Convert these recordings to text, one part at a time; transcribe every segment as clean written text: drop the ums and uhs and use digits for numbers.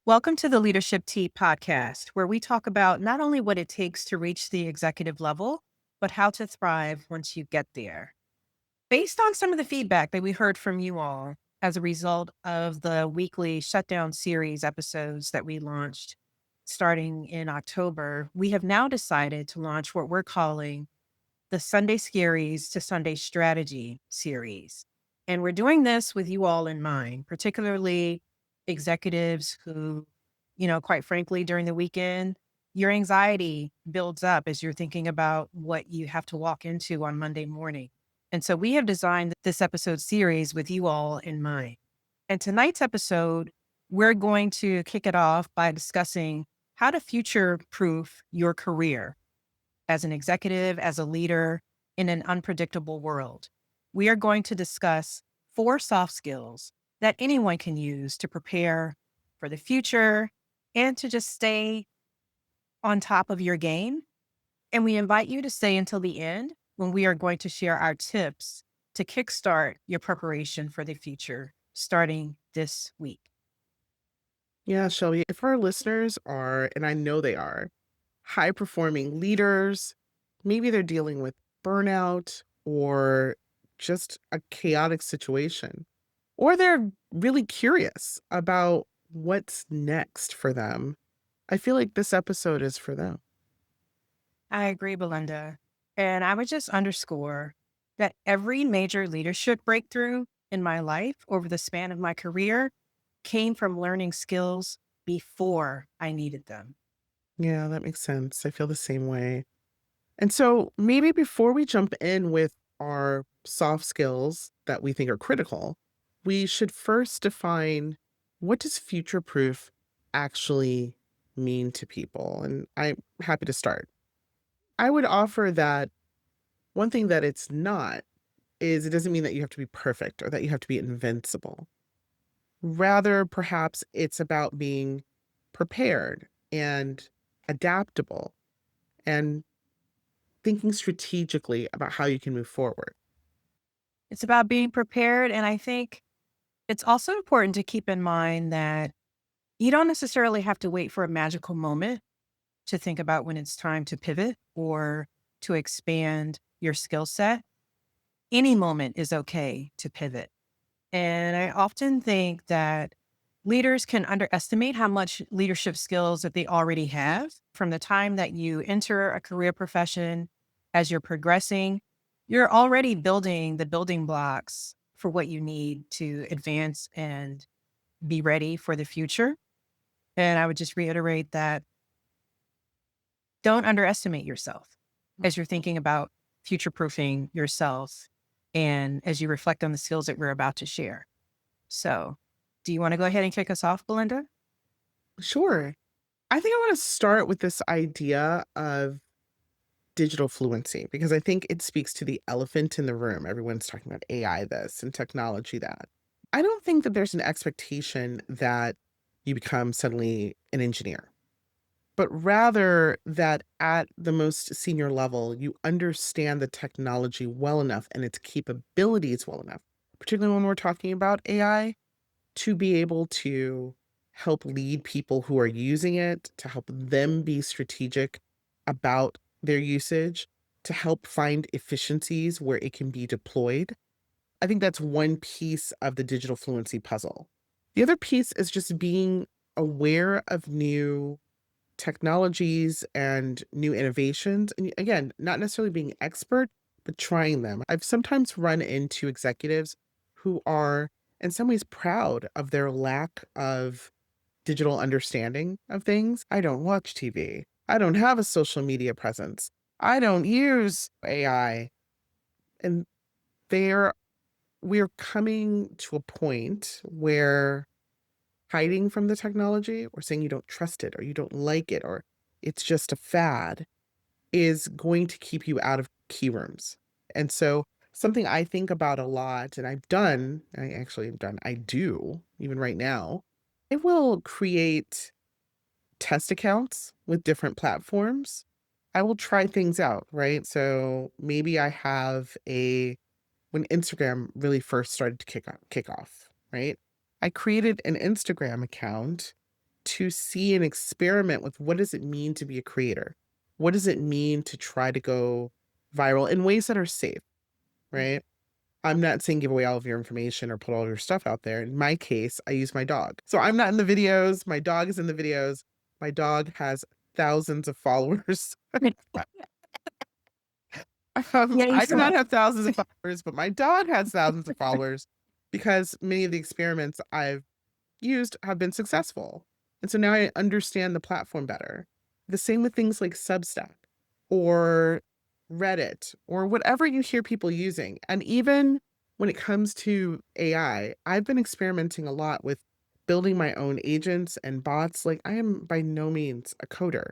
Welcome to the Leadership Tea podcast, where we talk about not only what it takes to reach the executive level, but how to thrive once you get there. Based on some of the feedback that we heard from you all as a result of the weekly shutdown series episodes that we launched starting in October, we have now decided to launch what we're calling the Sunday Scaries to Sunday Strategy series. And we're doing this with you all in mind, particularly executives who, quite frankly, during the weekend, your anxiety builds up as you're thinking about what you have to walk into on Monday morning. And so we have designed this episode series with you all in mind. And tonight's episode, we're going to kick it off by discussing how to future proof your career as an executive, as a leader in an unpredictable world. We are going to discuss 4 soft skills that anyone can use to prepare for the future and to just stay on top of your game. And we invite you to stay until the end when we are going to share our tips to kickstart your preparation for the future starting this week. Yeah, Shelby, if our listeners are, and I know they are, high performing leaders, maybe they're dealing with burnout or just a chaotic situation, or they're really curious about what's next for them, I feel like this episode is for them. I agree, Belinda. And I would just underscore that every major leadership breakthrough in my life over the span of my career came from learning skills before I needed them. Yeah, that makes sense. I feel the same way. And so maybe before we jump in with our soft skills that we think are critical, we should first define what does future proof actually mean to people? And I'm happy to start. I would offer that one thing that it's not is it doesn't mean that you have to be perfect or that you have to be invincible. Rather, perhaps it's about being prepared and adaptable and thinking strategically about how you can move forward. It's about being prepared. And I think it's also important to keep in mind that you don't necessarily have to wait for a magical moment to think about when it's time to pivot or to expand your skill set. Any moment is okay to pivot. And I often think that leaders can underestimate how much leadership skills that they already have from the time that you enter a career profession. As you're progressing, you're already building the building blocks for what you need to advance and be ready for the future. And I would just reiterate that don't underestimate yourself as you're thinking about future proofing yourself and as you reflect on the skills that we're about to share. So, do you want to go ahead and kick us off, Belinda? Sure. I think I want to start with this idea of digital fluency because I think it speaks to the elephant in the room. Everyone's talking about AI this and technology that. I don't think that there's an expectation that you become suddenly an engineer, but rather that at the most senior level, you understand the technology well enough and its capabilities well enough, particularly when we're talking about AI, to be able to help lead people who are using it, to help them be strategic about their usage, to help find efficiencies where it can be deployed. I think that's one piece of the digital fluency puzzle. The other piece is just being aware of new technologies and new innovations. And again, not necessarily being expert, but trying them. I've sometimes run into executives who are, in some ways, proud of their lack of digital understanding of things. I don't watch TV. I don't have a social media presence. I don't use AI. And there, we're coming to a point where hiding from the technology or saying you don't trust it or you don't like it or it's just a fad is going to keep you out of key rooms. And so something I think about a lot and I actually have done, I do even right now, I will create test accounts with different platforms. I will try things out, right? So maybe I have a when Instagram really first started to kick off, right? I created an Instagram account to see and experiment with what does it mean to be a creator? What does it mean to try to go viral in ways that are safe, right? I'm not saying give away all of your information or put all your stuff out there. In my case, I use my dog. So I'm not in the videos. My dog is in the videos. My dog has thousands of followers. Yay I do for not that. have thousands of followers, but my dog has thousands of followers because many of the experiments I've used have been successful. And so now I understand the platform better. The same with things like Substack or Reddit or whatever you hear people using. And even when it comes to AI, I've been experimenting a lot with building my own agents and bots. Like, I am by no means a coder,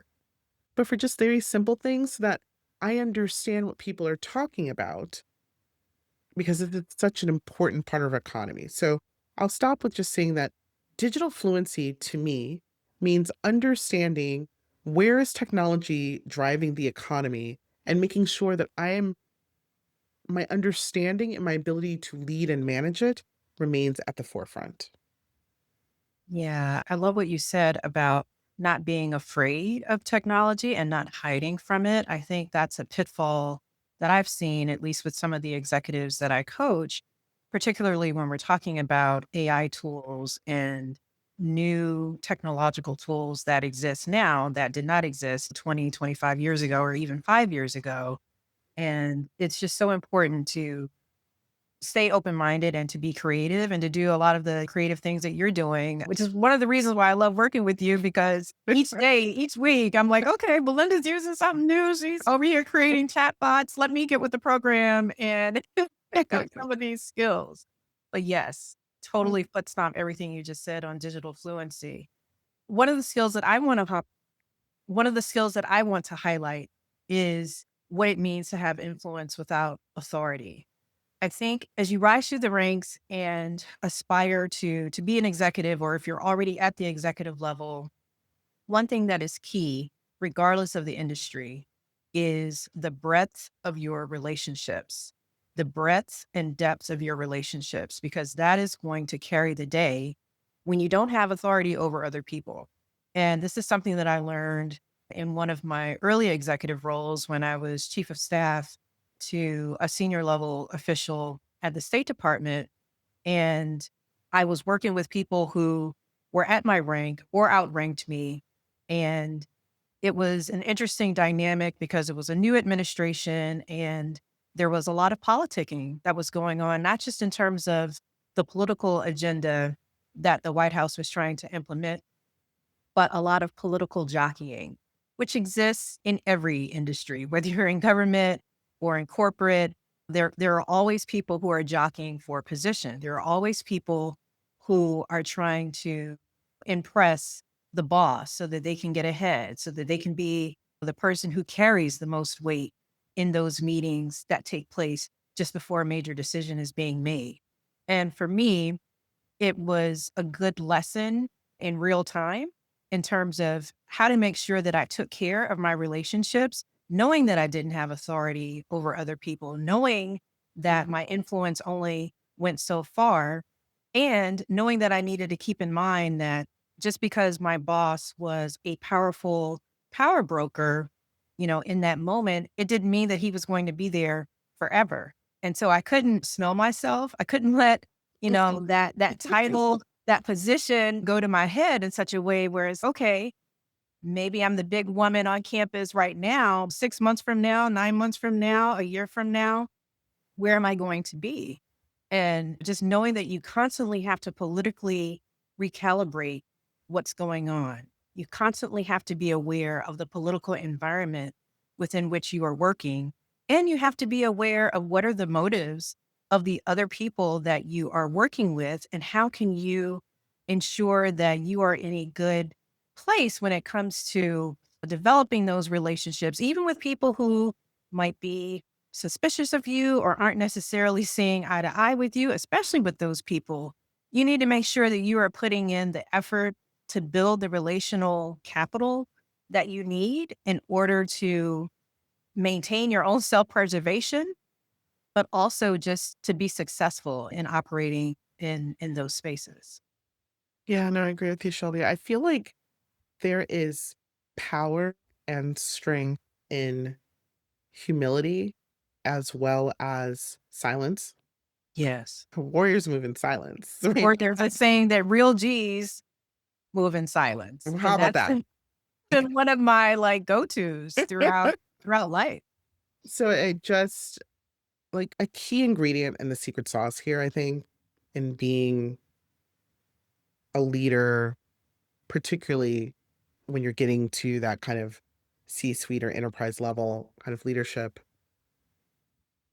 but for just very simple things so that I understand what people are talking about because it's such an important part of our economy. So I'll stop with just saying that digital fluency to me means understanding where is technology driving the economy and making sure that my understanding and my ability to lead and manage it remains at the forefront. Yeah, I love what you said about not being afraid of technology and not hiding from it. I think that's a pitfall that I've seen, at least with some of the executives that I coach, particularly when we're talking about AI tools and new technological tools that exist now that did not exist 20, 25 years ago, or even 5 years ago. And it's just so important to stay open-minded and to be creative and to do a lot of the creative things that you're doing, which is one of the reasons why I love working with you because each day, each week, I'm like, okay, Belinda's using something new. She's over here creating chatbots. Let me get with the program and pick up some of these skills. But yes, totally foot stomp everything you just said on digital fluency. One of the skills that I want to one of the skills that I want to highlight is what it means to have influence without authority. I think as you rise through the ranks and aspire to be an executive, or if you're already at the executive level, one thing that is key, regardless of the industry, is the breadth of your relationships, the breadth and depth of your relationships, because that is going to carry the day when you don't have authority over other people. And this is something that I learned in one of my early executive roles when I was chief of staff to a senior level official at the State Department. And I was working with people who were at my rank or outranked me. And it was an interesting dynamic because it was a new administration and there was a lot of politicking that was going on, not just in terms of the political agenda that the White House was trying to implement, but a lot of political jockeying, which exists in every industry, whether you're in government or in corporate. There are always people who are jockeying for position. There are always people who are trying to impress the boss so that they can get ahead, so that they can be the person who carries the most weight in those meetings that take place just before a major decision is being made. And for me, it was a good lesson in real time in terms of how to make sure that I took care of my relationships, knowing that I didn't have authority over other people, knowing that my influence only went so far, and knowing that I needed to keep in mind that just because my boss was a powerful power broker, in that moment, it didn't mean that he was going to be there forever. And so I couldn't smell myself. I couldn't let that title, that position go to my head in such a way where it's okay, maybe I'm the big woman on campus right now. 6 months from now, 9 months from now, a year from now, where am I going to be? And just knowing that you constantly have to politically recalibrate what's going on. You constantly have to be aware of the political environment within which you are working. And you have to be aware of what are the motives of the other people that you are working with, and how can you ensure that you are in a good place when it comes to developing those relationships, even with people who might be suspicious of you or aren't necessarily seeing eye to eye with you, especially with those people. You need to make sure that you are putting in the effort to build the relational capital that you need in order to maintain your own self preservation, but also just to be successful in operating in those spaces. Yeah, no, I agree with you, Shelby. I feel like there is power and strength in humility as well as silence. Yes. Warriors move in silence, right? Or there's a saying that real G's move in silence. How And about that's that? been one of my like go-tos throughout life. So it just like a key ingredient in the secret sauce here, I think, in being a leader, particularly when you're getting to that kind of C-suite or enterprise level kind of leadership,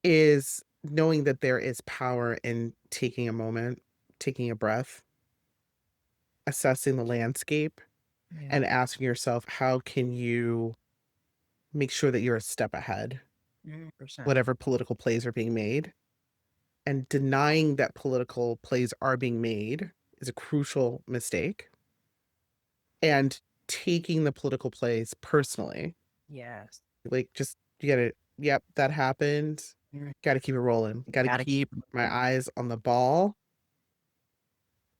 is knowing that there is power in taking a moment, taking a breath, assessing the landscape, Yeah. and asking yourself, how can you make sure that you're a step ahead, 100%. whatever political plays are being made? And denying that political plays are being made is a crucial mistake. And taking the political plays personally, Yes. like, just you gotta, "Yep, that happened. Mm. Gotta keep it rolling. Gotta Gotta keep keep my eyes on the ball,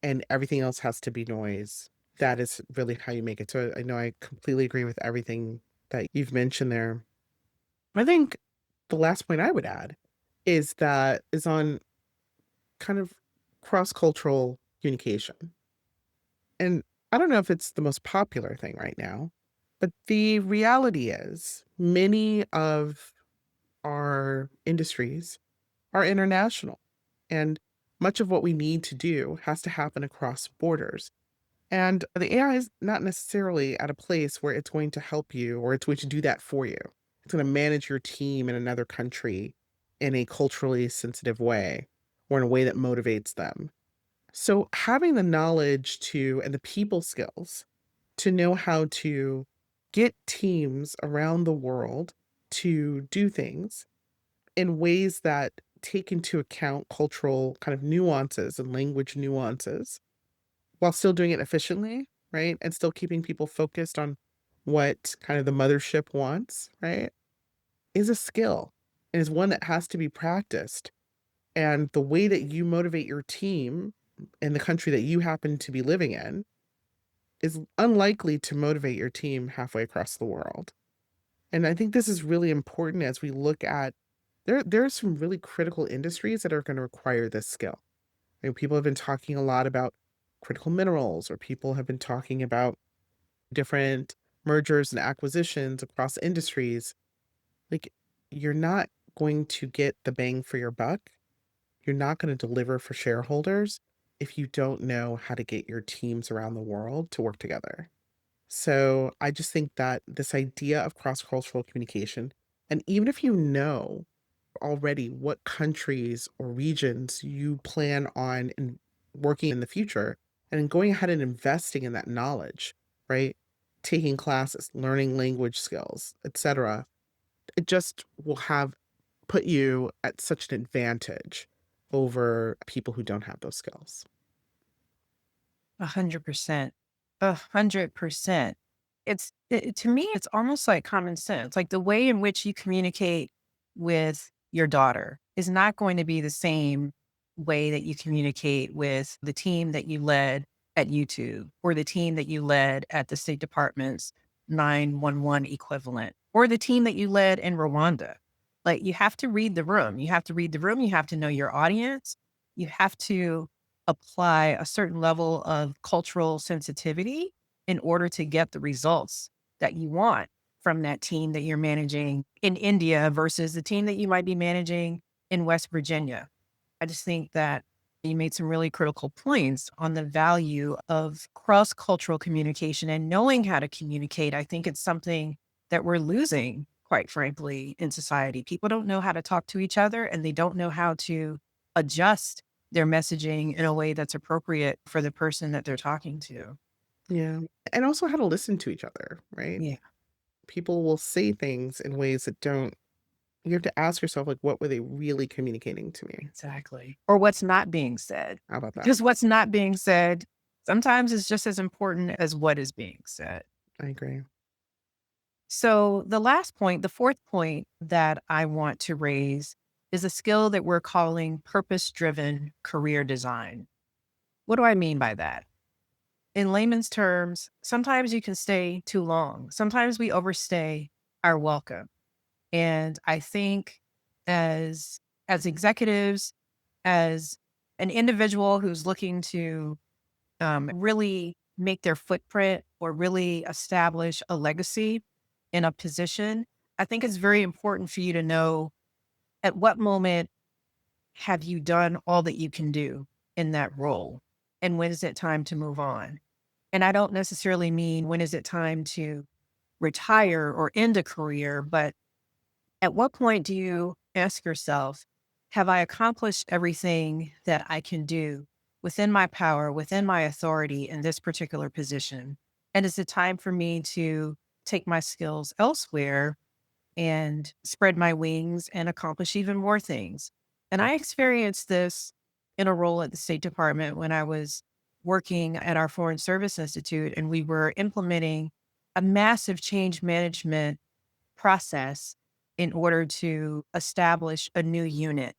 and everything else has to be noise." That is really how you make it. So I know I completely agree with everything that you've mentioned there. I think the last point I would add is on kind of cross-cultural communication. And I don't know if it's the most popular thing right now, but the reality is many of our industries are international, and much of what we need to do has to happen across borders. And the AI is not necessarily at a place where it's going to help you or it's going to do that for you. It's going to manage your team in another country in a culturally sensitive way or in a way that motivates them. So having the knowledge to and the people skills to know how to get teams around the world to do things in ways that take into account cultural kind of nuances and language nuances while still doing it efficiently, right? And still keeping people focused on what kind of the mothership wants, right? Is a skill and is one that has to be practiced. And the way that you motivate your team in the country that you happen to be living in is unlikely to motivate your team halfway across the world. And I think this is really important as we look at there are some really critical industries that are going to require this skill. People have been talking a lot about critical minerals, or people have been talking about different mergers and acquisitions across industries. Like, you're not going to get the bang for your buck. You're not going to deliver for shareholders if you don't know how to get your teams around the world to work together. So I just think that this idea of cross cultural communication, and even if you know already what countries or regions you plan on working in the future, and then going ahead and investing in that knowledge, right? Taking classes, learning language skills, etc. It just will have put you at such an advantage over people who don't have those skills. 100%. 100%. To me, it's almost like common sense. Like the way in which you communicate with your daughter is not going to be the same way that you communicate with the team that you led at YouTube or the team that you led at the State Department's 911 equivalent or the team that you led in Rwanda. Like you have to read the room. You have to read the room. You have to know your audience. You have to apply a certain level of cultural sensitivity in order to get the results that you want from that team that you're managing in India versus the team that you might be managing in West Virginia. I just think that you made some really critical points on the value of cross cultural communication and knowing how to communicate. I think it's something that we're losing, quite frankly, in society. People don't know how to talk to each other and they don't know how to adjust their messaging in a way that's appropriate for the person that they're talking to. Yeah. And also how to listen to each other, right? Yeah, People will say things in ways that don't, you have to ask yourself, like, what were they really communicating to me? exactly. Or what's not being said. How about that? Because what's not being said sometimes is just as important as what is being said. I agree. So, the last point, the fourth point that I want to raise is a skill that we're calling purpose driven career design. What do I mean by that? In layman's terms, sometimes you can stay too long. Sometimes we overstay our welcome. And I think as executives, as an individual who's looking to really make their footprint or really establish a legacy in a position, I think it's very important for you to know at what moment have you done all that you can do in that role? And when is it time to move on? And I don't necessarily mean when is it time to retire or end a career, but at what point do you ask yourself, have I accomplished everything that I can do within my power, within my authority in this particular position? And is it time for me to take my skills elsewhere and spread my wings and accomplish even more things? And I experienced this in a role at the State Department when I was working at our Foreign Service Institute, and we were implementing a massive change management process in order to establish a new unit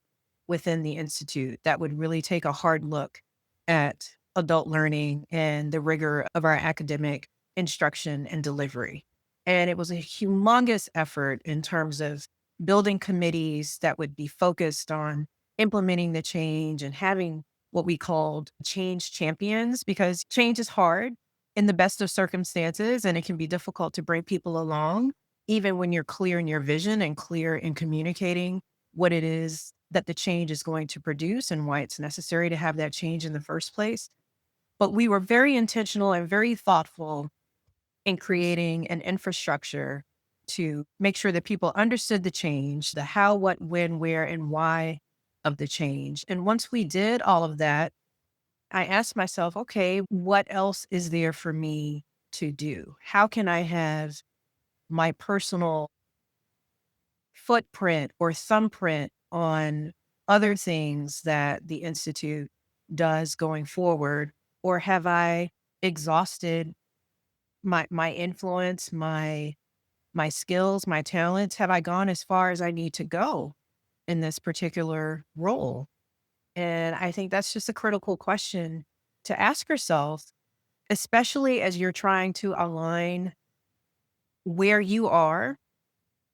within the institute that would really take a hard look at adult learning and the rigor of our academic instruction and delivery. And it was a humongous effort in terms of building committees that would be focused on implementing the change and having what we called change champions, because change is hard in the best of circumstances and it can be difficult to bring people along even when you're clear in your vision and clear in communicating what it is that the change is going to produce and why it's necessary to have that change in the first place. But we were very intentional and very thoughtful in creating an infrastructure to make sure that people understood the change, the how, what, when, where, and why of the change. And once we did all of that, I asked myself, okay, what else is there for me to do? How can I have my personal footprint or thumbprint on other things that the institute does going forward? Or have I exhausted my influence, my skills, my talents? Have I gone as far as I need to go in this particular role? And I think that's just a critical question to ask yourself, especially as you're trying to align where you are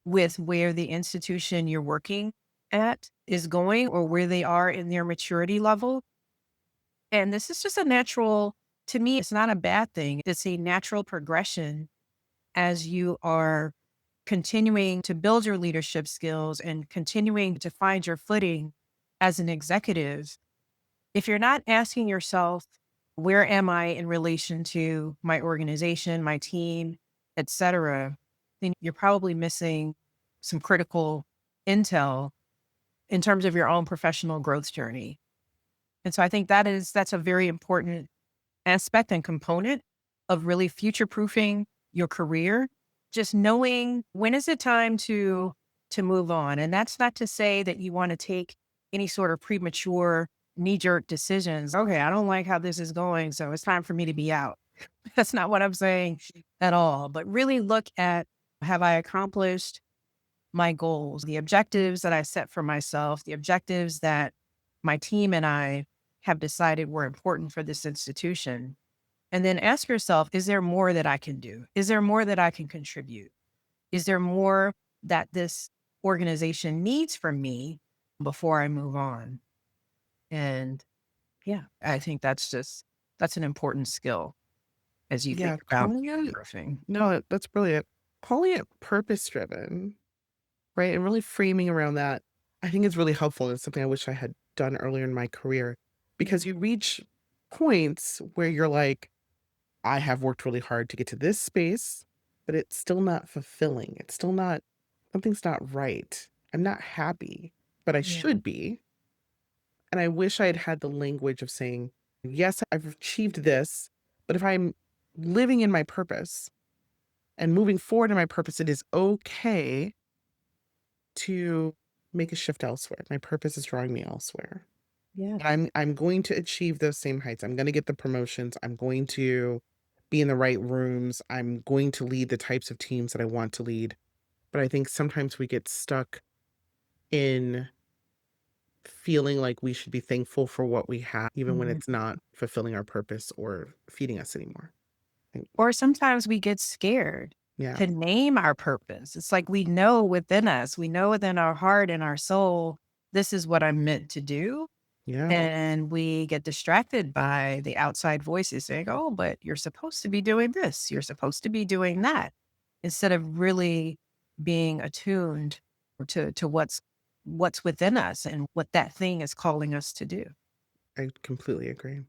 with where the institution you're working at is going or where they are in their maturity level. And this is just a natural, to me, it's not a bad thing. It's a natural progression as you are continuing to build your leadership skills and continuing to find your footing as an executive. If you're not asking yourself, where am I in relation to my organization, my team, et cetera, then you're probably missing some critical intel in terms of your own professional growth journey. And so I think that's a very important aspect and component of really future proofing your career. Just knowing when is it time to move on. And that's not to say that you want to take any sort of premature knee-jerk decisions. Okay, I don't like how this is going, so it's time for me to be out. That's not what I'm saying at all. But really look at, have I accomplished my goals, the objectives that I set for myself, the objectives that my team and I have decided were important for this institution. And then ask yourself, is there more that I can do? Is there more that I can contribute? Is there more that this organization needs from me before I move on? And yeah, I think that's an important skill as you think Yeah, about calling it growing. no, that's brilliant. Calling it purpose driven, right? And really framing around that, I think is really helpful. And it's something I wish I had done earlier in my career because you reach points where you're like, I have worked really hard to get to this space, but it's still not fulfilling. It's still not, something's not right. I'm not happy, but I Yeah. should be. And I wish I had had the language of saying, yes, I've achieved this, but if I'm living in my purpose and moving forward in my purpose, it is okay to make a shift elsewhere. My purpose is drawing me elsewhere. Yeah. I'm going to achieve those same heights. I'm gonna get the promotions. I'm going to be in the right rooms. I'm going to lead the types of teams that I want to lead. But I think sometimes we get stuck in feeling like we should be thankful for what we have, even when Mhm. it's not fulfilling our purpose or feeding us anymore. And Or sometimes we get scared yeah, to name our purpose. It's like we know within us, we know within our heart and our soul, this is what I'm meant to do. yeah, And we get distracted by the outside voices saying, oh, but you're supposed to be doing this. You're supposed to be doing that. Instead of really being attuned to what's within us and what that thing is calling us to do. I completely agree.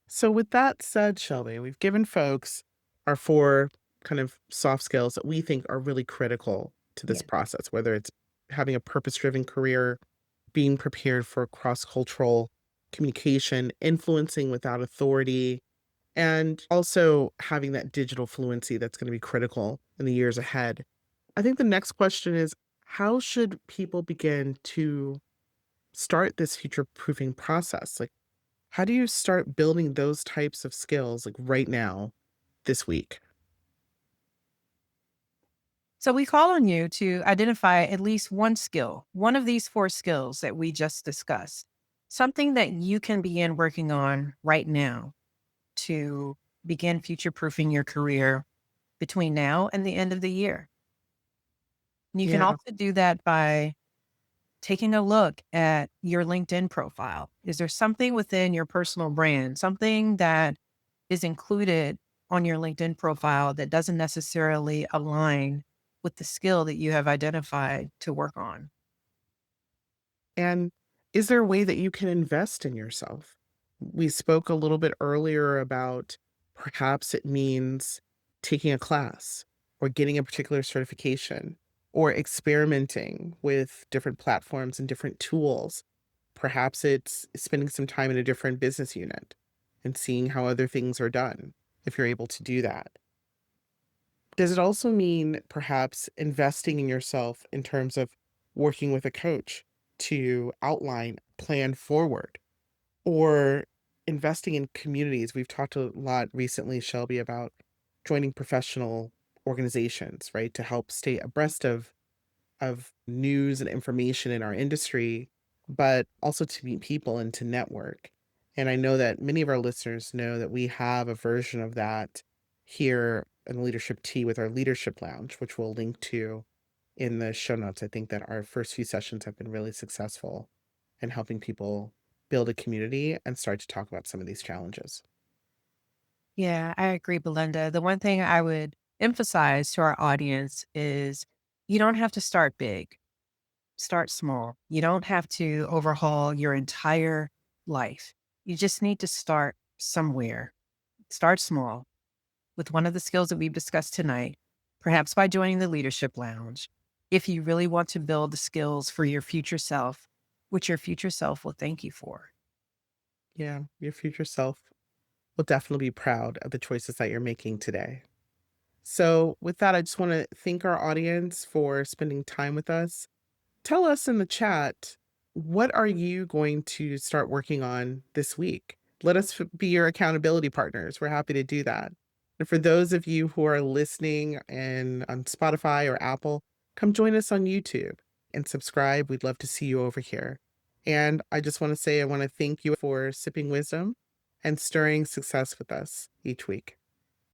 So, with that said, Shelby, we've given folks our four kind of soft skills that we think are really critical to this Yeah. process, whether it's having a purpose driven career, being prepared for cross cultural communication, influencing without authority, and also having that digital fluency that's going to be critical in the years ahead. I think the next question is, how should people begin to start this future proofing process? Like, how do you start building those types of skills, like, right now, this week? So we call on you to identify at least one skill, one of these four skills that we just discussed, something that you can begin working on right now to begin future proofing your career between now and the end of the year. You can Yeah, also do that by taking a look at your LinkedIn profile. Is there something within your personal brand, something that is included on your LinkedIn profile that doesn't necessarily align with the skill that you have identified to work on? and is there a way that you can invest in yourself? We spoke a little bit earlier about perhaps it means taking a class or getting a particular certification or experimenting with different platforms and different tools. Perhaps it's spending some time in a different business unit and seeing how other things are done, if you're able to do that. Does it also mean perhaps investing in yourself in terms of working with a coach to outline, plan forward, or investing in communities? We've talked a lot recently, Shelby, about joining professional organizations, right, to help stay abreast of news and information in our industry, but also to meet people and to network. And I know that many of our listeners know that we have a version of that here in Leadership Tea with our Leadership Lounge, which we'll link to in the show notes. I think that our first few sessions have been really successful in helping people build a community and start to talk about some of these challenges. Yeah, I agree, Belinda. The one thing I would emphasize to our audience is you don't have to start big, start small. You don't have to overhaul your entire life. You just need to start somewhere. Start small with one of the skills that we've discussed tonight, perhaps by joining the Leadership Lounge. If you really want to build the skills for your future self, which your future self will thank you for. Yeah, your future self will definitely be proud of the choices that you're making today. So, with that, I just want to thank our audience for spending time with us. Tell us in the chat, what are you going to start working on this week? Let us be your accountability partners. We're happy to do that. And for those of you who are listening and on Spotify or Apple, come join us on YouTube and subscribe. We'd love to see you over here. And I just want to say, I want to thank you for sipping wisdom and stirring success with us each week.